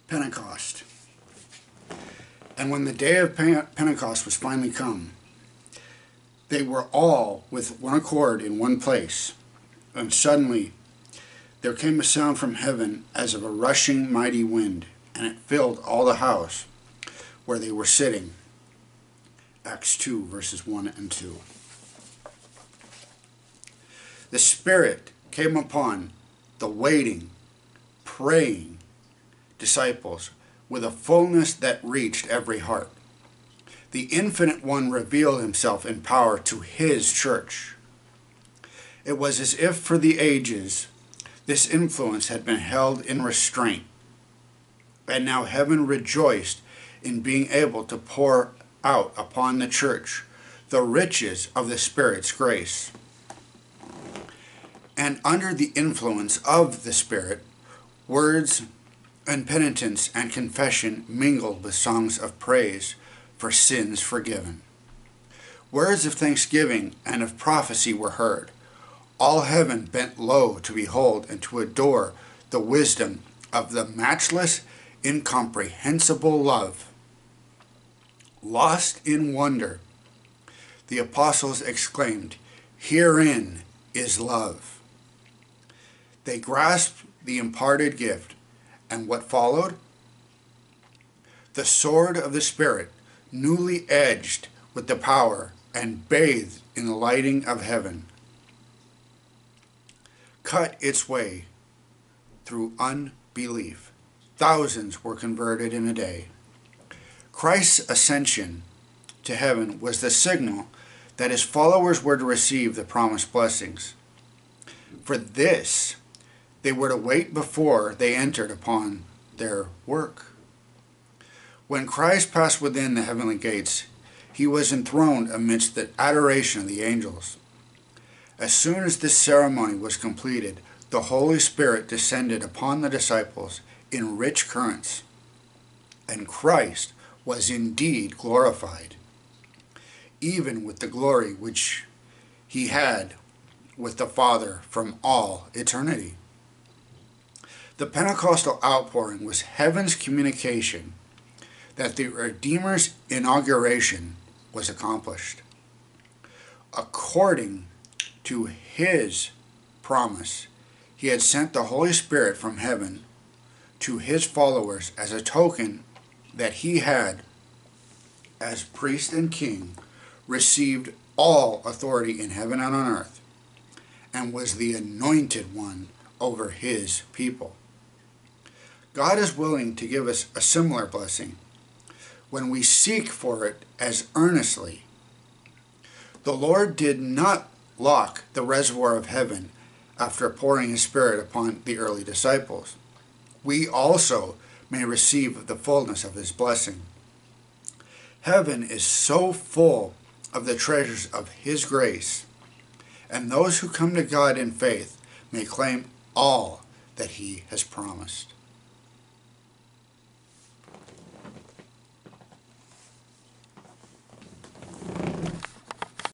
Pentecost. And when the day of Pentecost was finally come, they were all with one accord in one place. And suddenly there came a sound from heaven as of a rushing mighty wind, and it filled all the house where they were sitting. Acts 2, verses 1 and 2. The Spirit came upon the waiting, praying disciples with a fullness that reached every heart. The Infinite One revealed himself in power to his church. It was as if for the ages this influence had been held in restraint, and now heaven rejoiced in being able to pour out upon the church the riches of the Spirit's grace. And under the influence of the Spirit, words and penitence and confession mingled with songs of praise for sins forgiven. Words of thanksgiving and of prophecy were heard. All heaven bent low to behold and to adore the wisdom of the matchless, incomprehensible love. Lost in wonder, the apostles exclaimed, "Herein is love." They grasped the imparted gift, and what followed? The sword of the Spirit, newly edged with the power and bathed in the lighting of heaven, cut its way through unbelief. Thousands were converted in a day. Christ's ascension to heaven was the signal that his followers were to receive the promised blessings. For this, they were to wait before they entered upon their work. When Christ passed within the heavenly gates, he was enthroned amidst the adoration of the angels. As soon as this ceremony was completed, the Holy Spirit descended upon the disciples in rich currents, and Christ was indeed glorified, even with the glory which he had with the Father from all eternity. The Pentecostal outpouring was heaven's communication that the Redeemer's inauguration was accomplished. According to his promise, he had sent the Holy Spirit from heaven to his followers as a token that he had, as priest and king, received all authority in heaven and on earth, and was the anointed one over his people. God is willing to give us a similar blessing when we seek for it as earnestly. The Lord did not lock the reservoir of heaven after pouring his Spirit upon the early disciples. We also may receive the fullness of his blessing. Heaven is so full of the treasures of his grace, and those who come to God in faith may claim all that he has promised.